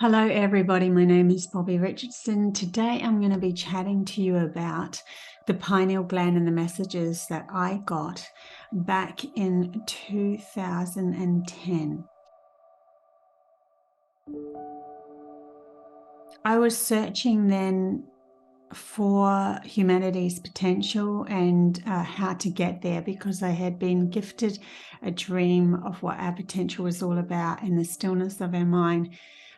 Hello everybody, my name is Bobbie Richardson. Today I'm going to be chatting to you about the pineal gland and the messages that I got back in 2010. I was searching then for humanity's potential and how to get there, because I had been gifted a dream of what our potential was all about in the stillness of our mind.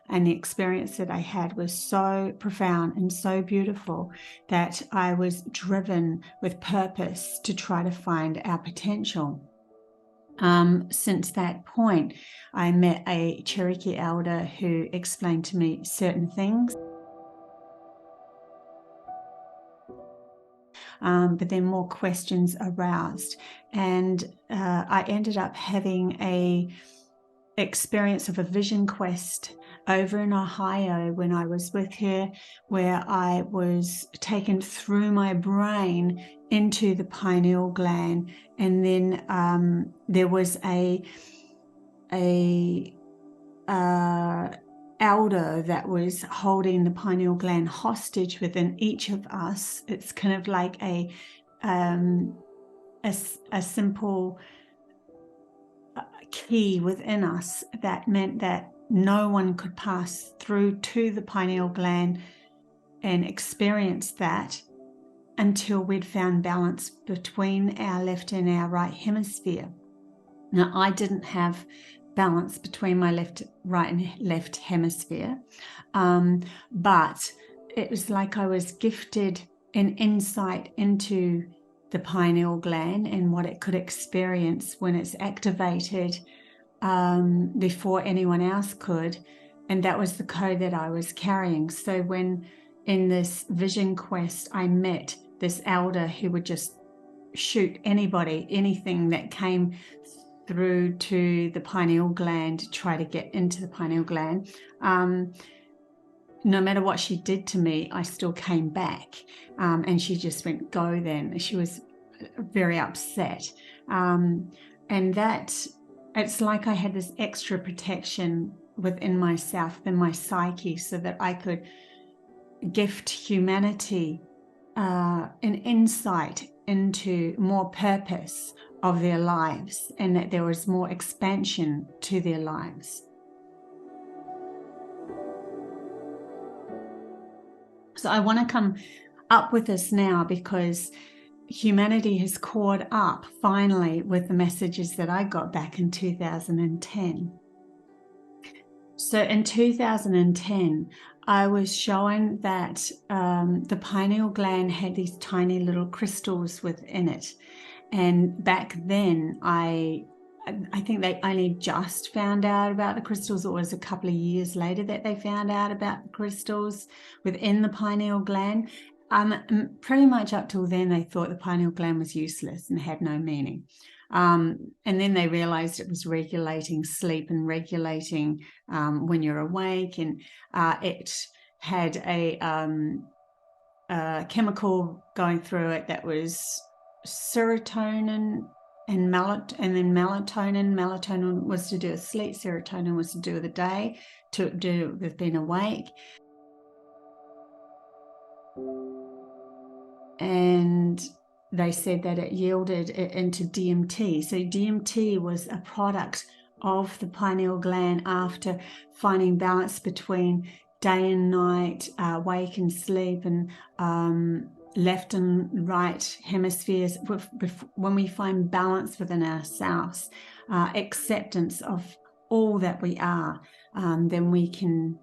And the experience that I had was so profound and so beautiful that I was driven with purpose to try to find our potential. Since that point, I met a Cherokee elder who explained to me certain things. But then more questions aroused, and I ended up having a experience of a vision quest over in Ohio when I was with her, where I was taken through my brain into the pineal gland, and then there was a elder that was holding the pineal gland hostage within each of us. It's kind of like a simple key within us that meant that no one could pass through to the pineal gland and experience that until we'd found balance between our left and our right hemisphere. Now, I didn't have balance between my right and left hemisphere, but it was like I was gifted an insight into the pineal gland and what it could experience when it's activated before anyone else could. And that was the code that I was carrying. So when in this vision quest, I met this elder who would just shoot anybody, anything that came through to the pineal gland to try to get into the pineal gland. No matter what she did to me, I still came back, and she just went, go then. She was very upset. And that, it's like I had this extra protection within myself, in my psyche, so that I could gift humanity an insight into more purpose of their lives, and that there was more expansion to their lives. So I want to come up with this now because humanity has caught up finally with the messages that I got back in 2010. So in 2010, I was shown that the pineal gland had these tiny little crystals within it. And back then, I think they only just found out about the crystals, or it was a couple of years later that they found out about the crystals within the pineal gland. Pretty much up till then, they thought the pineal gland was useless and had no meaning. And then they realized it was regulating sleep and regulating when you're awake, and it had a chemical going through it that was serotonin and then melatonin. Melatonin was to do with sleep, serotonin was to do with the day, to do with being awake. And they said that it yielded it into DMT. So DMT was a product of the pineal gland after finding balance between day and night, wake and sleep, and left and right hemispheres. When we find balance within ourselves, acceptance of all that we are, then we can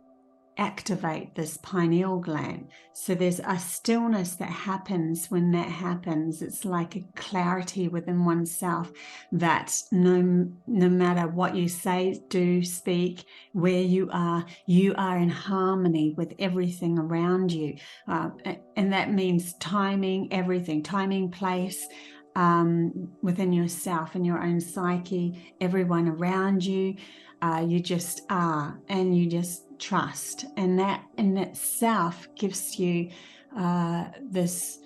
activate this pineal gland. So there's a stillness that happens when that happens. It's like a clarity within oneself that no matter what you say, do, speak, where you are in harmony with everything around you. And that means timing everything, timing place, within yourself and your own psyche, everyone around you. You just are, and you just trust, and that in itself gives you this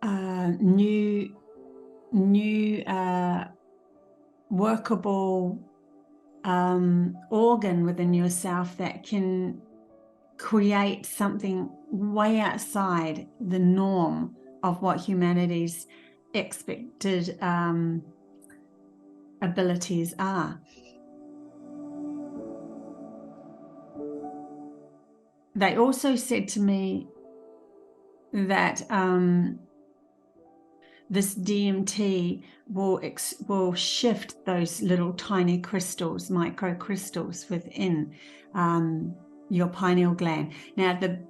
new workable organ within yourself that can create something way outside the norm of what humanity's expected abilities are. They also said to me that this DMT will shift those little tiny crystals, microcrystals within your pineal gland. Now, the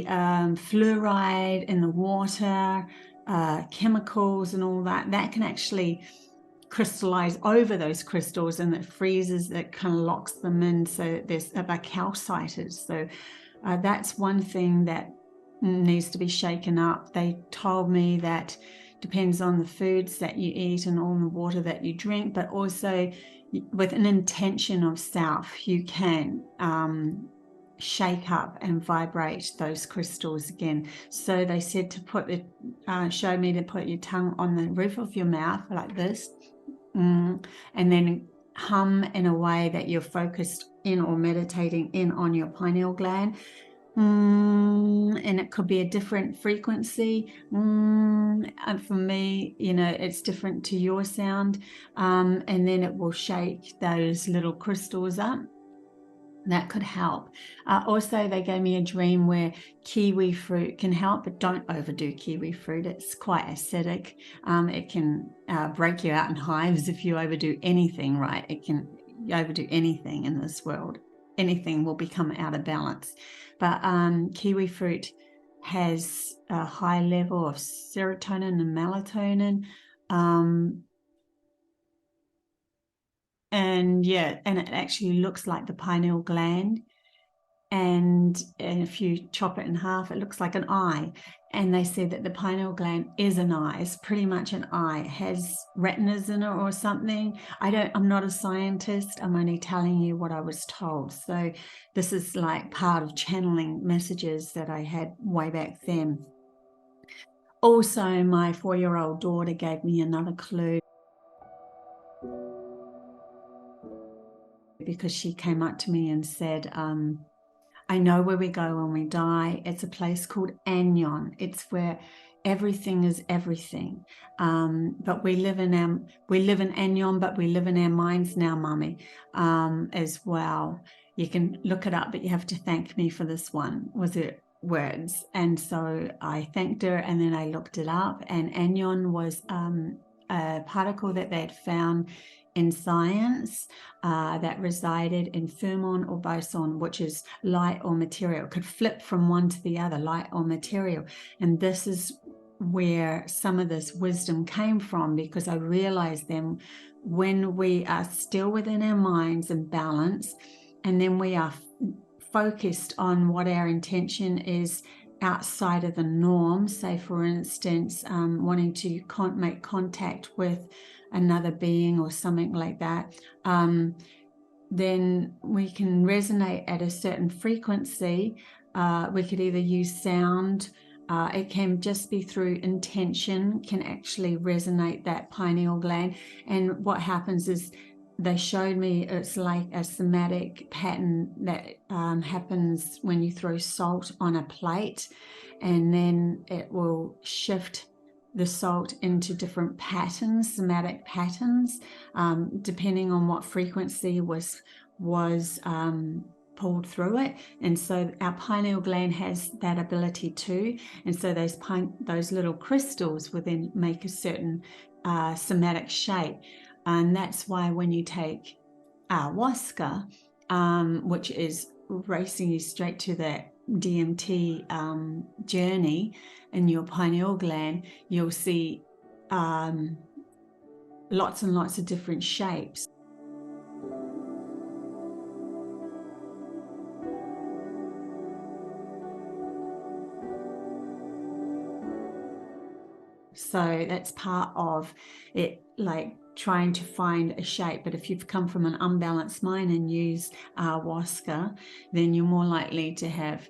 fluoride in the water, chemicals and all that can actually crystallize over those crystals, and it freezes, it kind of locks them in, so they're calcited. So that's one thing that needs to be shaken up. They told me that depends on the foods that you eat and on the water that you drink, but also with an intention of self, you can shake up and vibrate those crystals again. So they said to show me to put your tongue on the roof of your mouth like this, and then hum in a way that you're focused in or meditating in on your pineal gland. And it could be a different frequency. And for me, it's different to your sound. And then it will shake those little crystals up. That could help. Also, they gave me a dream where kiwi fruit can help, but don't overdo kiwi fruit. It's quite acidic. It can break you out in hives if you overdo anything, right? It can overdo anything in this world. Anything will become out of balance. But kiwi fruit has a high level of serotonin and melatonin. And it actually looks like the pineal gland. And if you chop it in half, it looks like an eye. And they said that the pineal gland is an eye. It's pretty much an eye. It has retinas in it or something. I'm not a scientist. I'm only telling you what I was told. So this is like part of channeling messages that I had way back then. Also, my 4-year-old daughter gave me another clue, because she came up to me and said, I know where we go when we die. It's a place called Anyon. It's where everything is everything. But we live in Anyon, but we live in our minds now, Mummy, as well. You can look it up, but you have to thank me for this one. Was it words? And so I thanked her, and then I looked it up, and Anyon was a particle that they had found in science that resided in fermon or boson, which is light or material. It could flip from one to the other, light or material. And this is where some of this wisdom came from, because I realized then when we are still within our minds and balance, and then we are focused on what our intention is outside of the norm, say for instance wanting to make contact with another being or something like that, then we can resonate at a certain frequency. We could either use sound, it can just be through intention, can actually resonate that pineal gland. And what happens is, they showed me it's like a somatic pattern that happens when you throw salt on a plate, and then it will shift the salt into different patterns, somatic patterns, depending on what frequency was pulled through it. And so our pineal gland has that ability too. And so those little crystals will then make a certain somatic shape. And that's why when you take ayahuasca, which is racing you straight to that DMT journey in your pineal gland, you'll see lots and lots of different shapes. So that's part of it, like trying to find a shape. But if you've come from an unbalanced mind and use ayahuasca, then you're more likely to have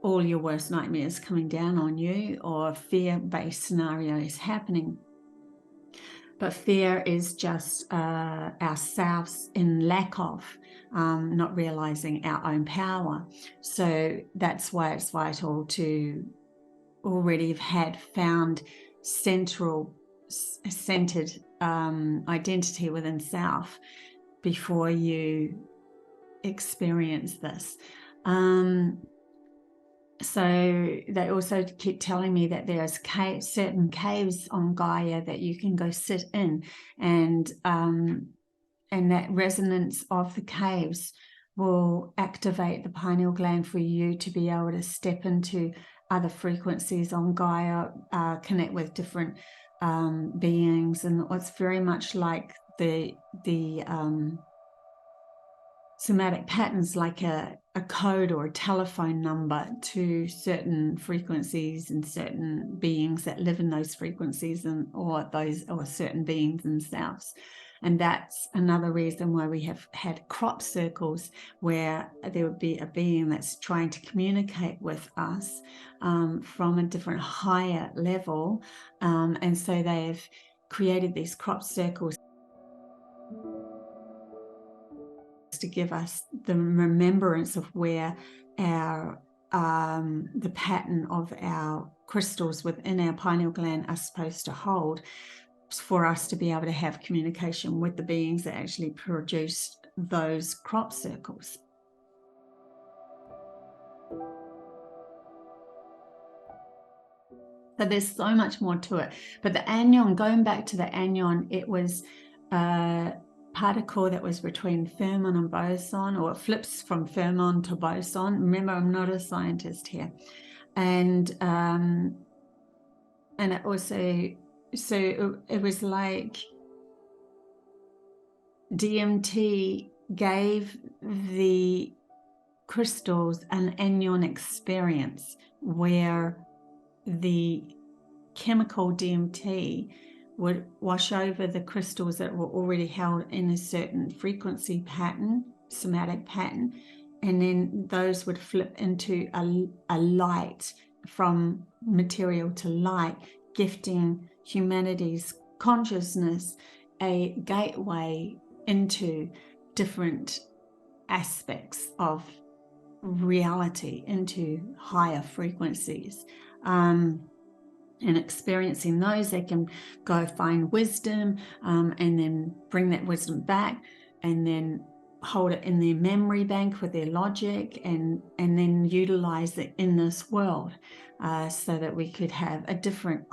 all your worst nightmares coming down on you, or fear-based scenarios happening. But fear is just ourselves in lack of, not realizing our own power. So that's why it's vital to already have found centered identity within self before you experience this. So they also keep telling me that there's certain caves on Gaia that you can go sit in, and that resonance of the caves will activate the pineal gland for you to be able to step into other frequencies on Gaia, connect with different beings, and it's very much like the somatic patterns, like a code or a telephone number to certain frequencies and certain beings that live in those frequencies, and or certain beings themselves. And that's another reason why we have had crop circles, where there would be a being that's trying to communicate with us from a different higher level, and so they've created these crop circles to give us the remembrance of where our the pattern of our crystals within our pineal gland are supposed to hold, for us to be able to have communication with the beings that actually produced those crop circles. So there's so much more to it. But the anion, going back to the anion, it was particle that was between fermion and boson, or it flips from fermion to boson. Remember, I'm not a scientist here. And it also, so it was like DMT gave the crystals an anion experience, where the chemical DMT would wash over the crystals that were already held in a certain frequency pattern, somatic pattern, and then those would flip into a light, from material to light, gifting humanity's consciousness a gateway into different aspects of reality, into higher frequencies. And experiencing those, they can go find wisdom, and then bring that wisdom back, and then hold it in their memory bank with their logic, and then utilize it in this world, so that we could have a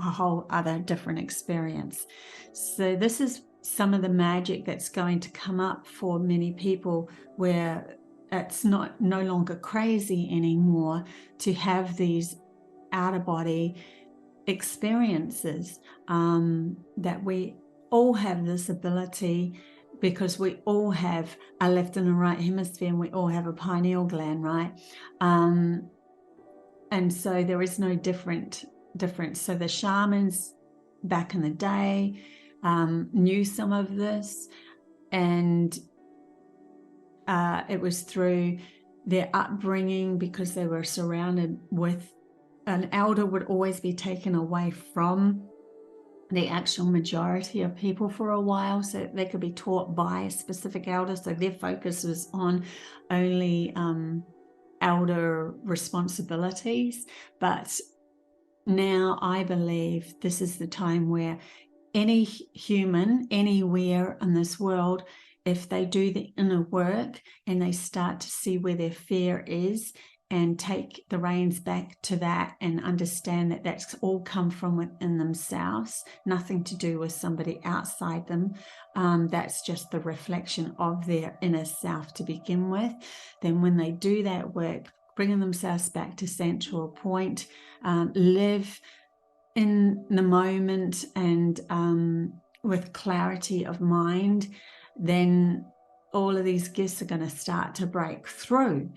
whole other different experience. So this is some of the magic that's going to come up for many people, where it's no longer crazy anymore to have these out-of-body experiences, that we all have this ability, because we all have a left and a right hemisphere, and we all have a pineal gland, right? And so there is no difference. So the shamans back in the day knew some of this, and it was through their upbringing, because they were surrounded with an elder would always be taken away from the actual majority of people for a while, so they could be taught by a specific elder. So their focus was on only elder responsibilities. But now I believe this is the time where any human anywhere in this world, if they do the inner work and they start to see where their fear is, and take the reins back to that, and understand that that's all come from within themselves, nothing to do with somebody outside them, that's just the reflection of their inner self to begin with. Then when they do that work, bringing themselves back to central point, live in the moment, and with clarity of mind, then all of these gifts are going to start to break through,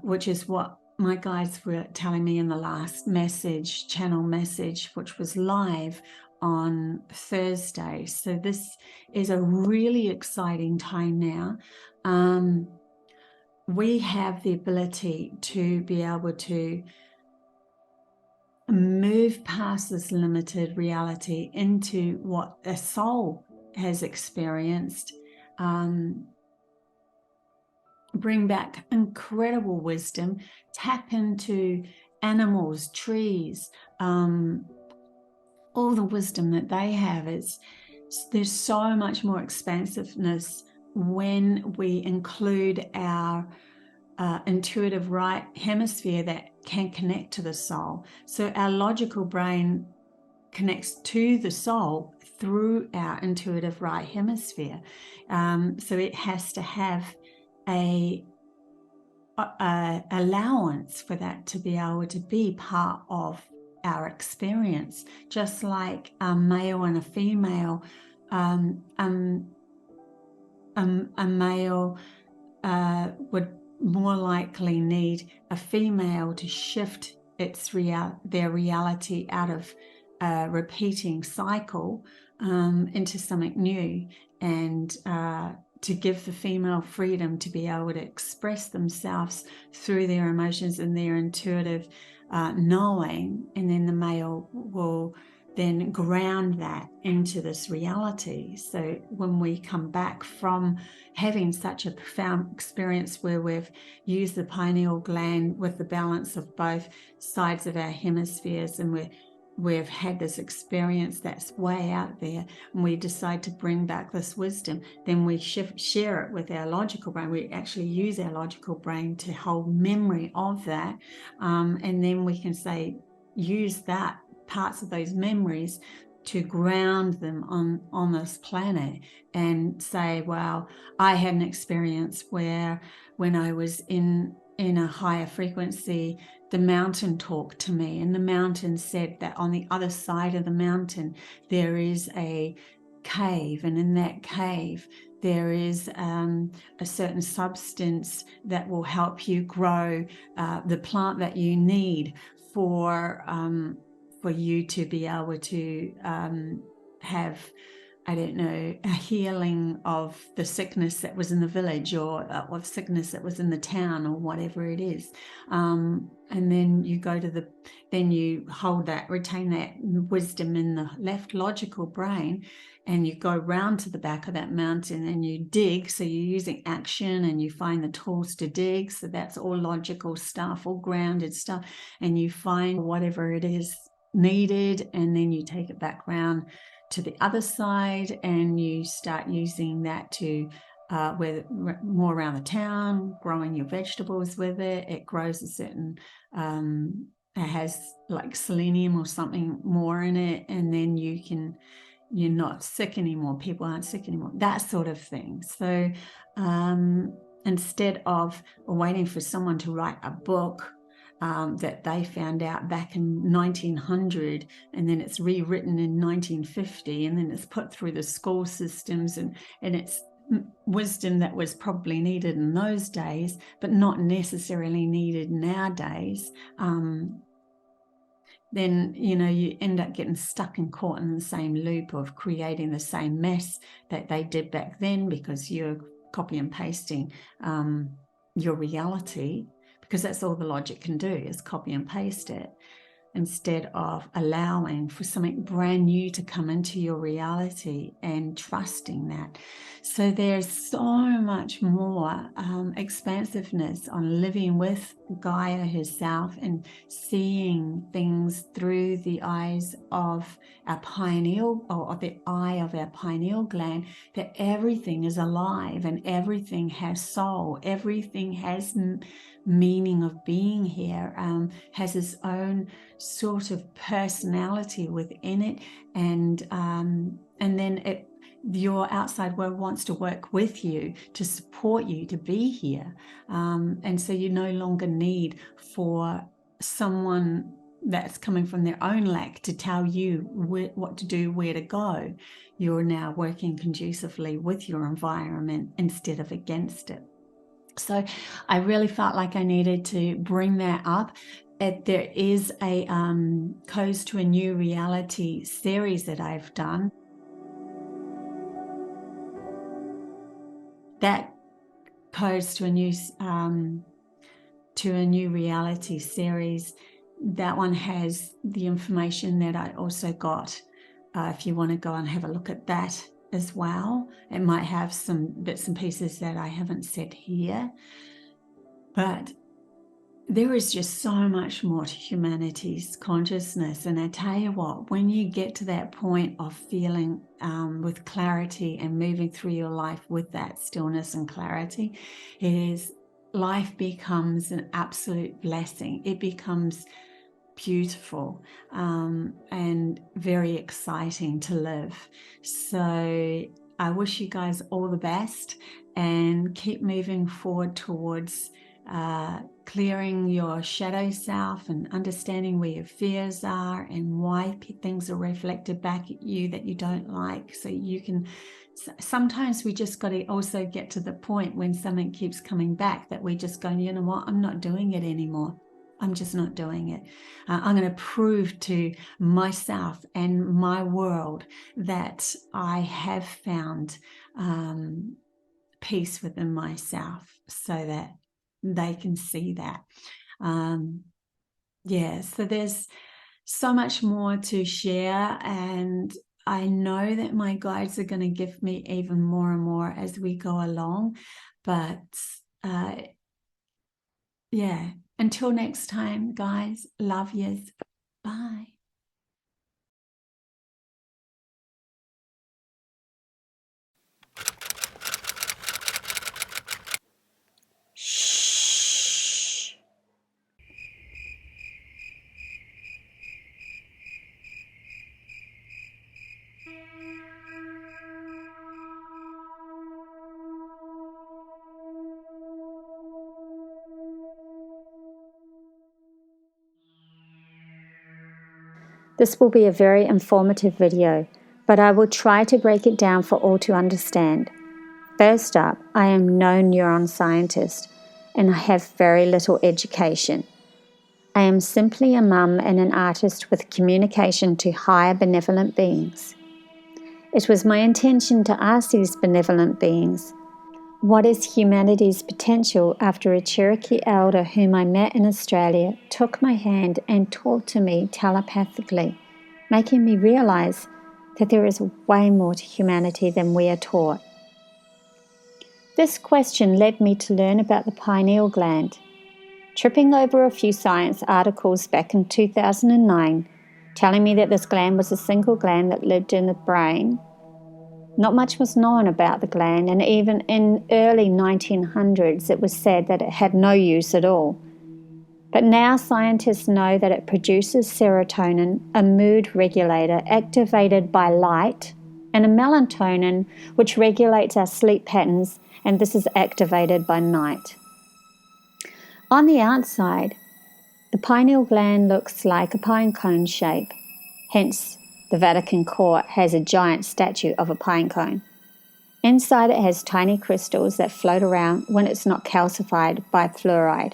which is what my guides were telling me in the last channel message, which was live on Thursday. So this is a really exciting time now. We have the ability to be able to move past this limited reality into what a soul has experienced, bring back incredible wisdom, tap into animals, trees, all the wisdom that they have. There's so much more expansiveness when we include our intuitive right hemisphere that can connect to the soul. So our logical brain connects to the soul through our intuitive right hemisphere. So it has to have a allowance for that to be able to be part of our experience, just like a male and a female. A male would more likely need a female to shift their reality out of a repeating cycle into something new, and to give the female freedom to be able to express themselves through their emotions and their intuitive knowing, and then the male will then ground that into this reality. So when we come back from having such a profound experience where we've used the pineal gland with the balance of both sides of our hemispheres, and we've had this experience that's way out there, and we decide to bring back this wisdom, then we share it with our logical brain. We actually use our logical brain to hold memory of that, and then we can use that parts of those memories to ground them on this planet, and say, well, I had an experience where when I was in a higher frequency, the mountain talked to me, and the mountain said that on the other side of the mountain there is a cave, and in that cave there is a certain substance that will help you grow the plant that you need for you to be able to have, I don't know, a healing of the sickness that was in the village, or of sickness that was in the town, or whatever it is. And then you go to then you hold that, retain that wisdom in the left logical brain, and you go round to the back of that mountain and you dig. So you're using action, and you find the tools to dig. So that's all logical stuff, all grounded stuff. And you find whatever it is needed, and then you take it back round to the other side, and you start using that to more around the town, growing your vegetables with it. It grows a certain it has like selenium or something more in it, and then you're not sick anymore, people aren't sick anymore, that sort of thing. So instead of waiting for someone to write a book that they found out back in 1900, and then it's rewritten in 1950, and then it's put through the school systems, and it's wisdom that was probably needed in those days but not necessarily needed nowadays, then you end up getting stuck and caught in the same loop of creating the same mess that they did back then, because you're copy and pasting your reality, because that's all the logic can do, is copy and paste it, instead of allowing for something brand new to come into your reality and trusting that. So there's so much more expansiveness on living with Gaia herself, and seeing things through the eyes of our pineal, or the eye of our pineal gland, that everything is alive and everything has soul, everything has meaning of being here, has its own sort of personality within it, and then your outside world wants to work with you to support you to be here, and so you no longer need for someone that's coming from their own lack to tell you what to do, where to go. You're now working conducively with your environment instead of against it. So I really felt like I needed to bring that up. There is a Codes to a New Reality series that I've done. That Codes to a New Reality series that one has the information that I also got. If you want to go and have a look at that as well, it might have some bits and pieces that I haven't said here. But there is just so much more to humanity's consciousness. And I tell you what, when you get to that point of feeling with clarity and moving through your life with that stillness and clarity, life becomes an absolute blessing. It becomes beautiful and very exciting to live. So I wish you guys all the best and keep moving forward towards clearing your shadow self and understanding where your fears are and why things are reflected back at you that you don't like. So you can, sometimes we just got to also get to the point when something keeps coming back that we just go, you know what, I'm not doing it anymore. I'm just not doing it. I'm going to prove to myself and my world that I have found peace within myself, so that they can see that. So there's so much more to share, and I know that my guides are going to give me even more and more as we go along. But until next time, guys, love yous. Bye. This will be a very informative video, but I will try to break it down for all to understand. First up, I am no neuron scientist, and I have very little education. I am simply a mum and an artist with communication to higher benevolent beings. It was my intention to ask these benevolent beings, what is humanity's potential, after a Cherokee elder whom I met in Australia took my hand and talked to me telepathically, making me realize that there is way more to humanity than we are taught. This question led me to learn about the pineal gland. Tripping over a few science articles back in 2009, telling me that this gland was a single gland that lived in the brain. Not much was known about the gland, and even in early 1900s it was said that it had no use at all. But now scientists know that it produces serotonin, a mood regulator activated by light, and a melatonin which regulates our sleep patterns, and this is activated by night. On the outside, the pineal gland looks like a pine cone shape, hence the Vatican Court has a giant statue of a pine cone. Inside it has tiny crystals that float around when it's not calcified by fluoride.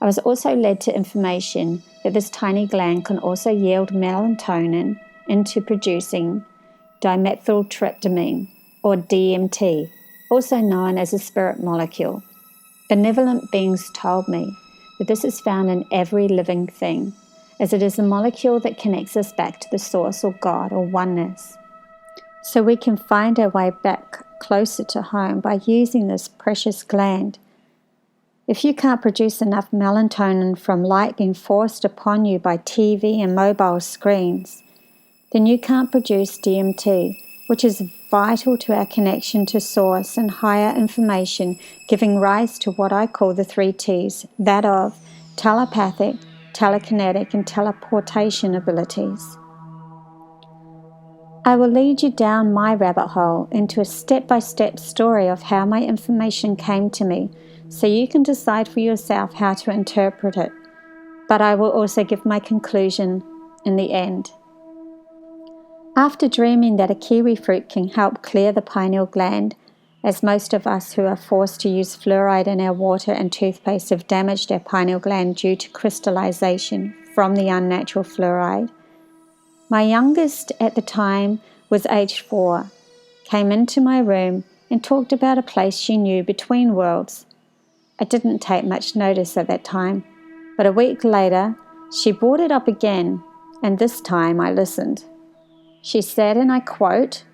I was also led to information that this tiny gland can also yield melatonin into producing dimethyltryptamine, or DMT, also known as a spirit molecule. Benevolent beings told me that this is found in every living thing, as it is a molecule that connects us back to the source or God or oneness. So we can find our way back closer to home by using this precious gland. If you can't produce enough melatonin from light being forced upon you by TV and mobile screens, then you can't produce DMT, which is vital to our connection to source and higher information, giving rise to what I call the 3 T's, that of telepathic, telekinetic, and teleportation abilities. I will lead you down my rabbit hole into a step-by-step story of how my information came to me, so you can decide for yourself how to interpret it, but I will also give my conclusion in the end. After dreaming that a kiwi fruit can help clear the pineal gland, as most of us who are forced to use fluoride in our water and toothpaste have damaged our pineal gland due to crystallization from the unnatural fluoride. My youngest at the time was aged 4, came into my room and talked about a place she knew between worlds. I didn't take much notice at that time, but a week later, She brought it up again, and this time I listened. She said, and I quote,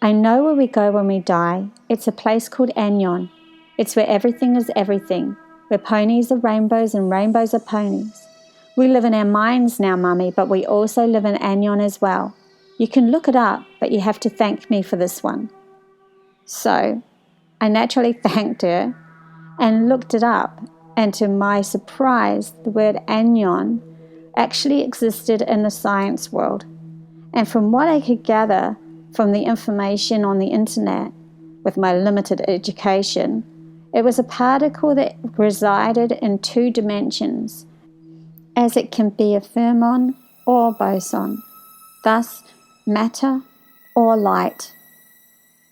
"I know where we go when we die. It's a place called Anyon. It's where everything is everything, where ponies are rainbows and rainbows are ponies. We live in our minds now, Mummy, but we also live in Anyon as well. You can look it up, but you have to thank me for this one." So I naturally thanked her and looked it up, and to my surprise, the word Anyon actually existed in the science world. And from what I could gather from the information on the internet, with my limited education, it was a particle that resided in 2 dimensions, as it can be a fermion or boson, thus matter or light.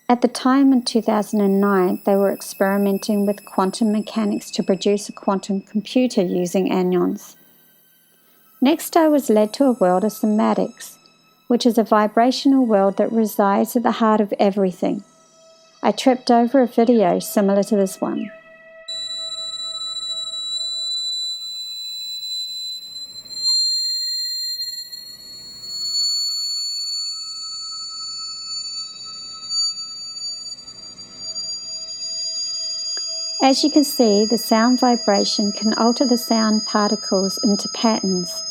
At the time in 2009, they were experimenting with quantum mechanics to produce a quantum computer using anyons. Next, I was led to a world of somatics, which is a vibrational world that resides at the heart of everything. I tripped over a video similar to this one. As you can see, the sound vibration can alter the sound particles into patterns,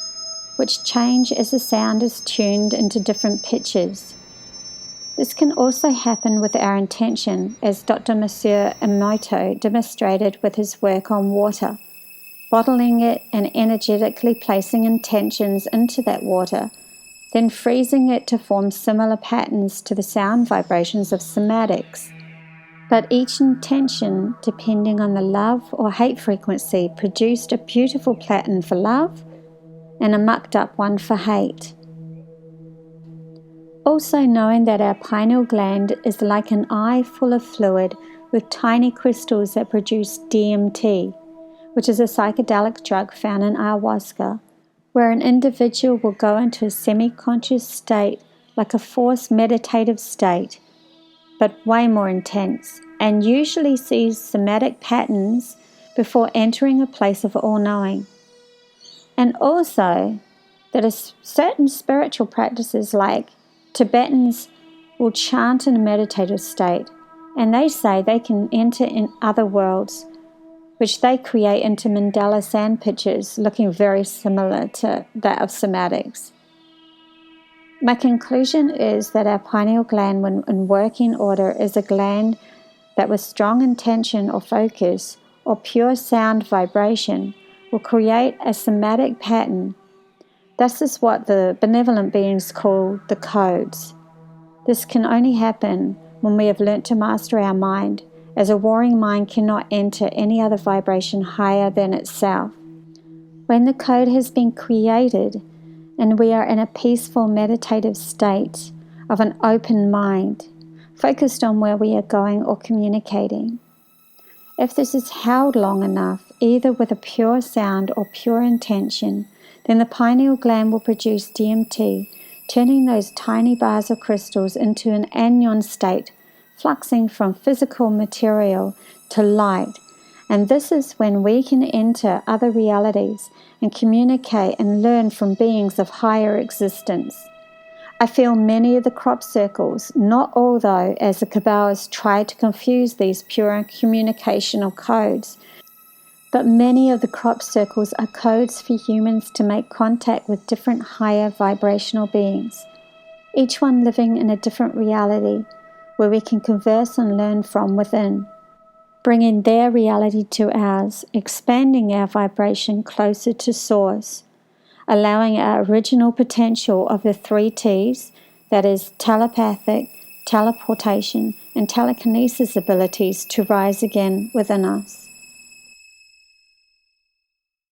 which change as the sound is tuned into different pitches. This can also happen with our intention, as Dr. Monsieur Emoto demonstrated with his work on water, bottling it and energetically placing intentions into that water, then freezing it to form similar patterns to the sound vibrations of somatics. But each intention, depending on the love or hate frequency, produced a beautiful pattern for love and a mucked up one for hate. Also knowing that our pineal gland is like an eye full of fluid with tiny crystals that produce DMT, which is a psychedelic drug found in ayahuasca, where an individual will go into a semi-conscious state like a forced meditative state, but way more intense, and usually sees somatic patterns before entering a place of all-knowing. And also that certain spiritual practices like Tibetans will chant in a meditative state, and they say they can enter in other worlds, which they create into mandala sand pictures looking very similar to that of somatics. My conclusion is that our pineal gland, when in working order, is a gland that with strong intention or focus or pure sound vibration will create a somatic pattern. This is what the benevolent beings call the codes. This can only happen when we have learnt to master our mind, as a warring mind cannot enter any other vibration higher than itself. When the code has been created, and we are in a peaceful meditative state of an open mind, focused on where we are going or communicating. If this is held long enough, either with a pure sound or pure intention, then the pineal gland will produce DMT, turning those tiny bars of crystals into an anyon state, fluxing from physical material to light. And this is when we can enter other realities and communicate and learn from beings of higher existence. I feel many of the crop circles, not all though, as the Kabbalists try to confuse these pure communicational codes, but many of the crop circles are codes for humans to make contact with different higher vibrational beings, each one living in a different reality where we can converse and learn from within, bringing their reality to ours, expanding our vibration closer to source, allowing our original potential of the 3 T's, that is telepathic, teleportation, and telekinesis abilities to rise again within us.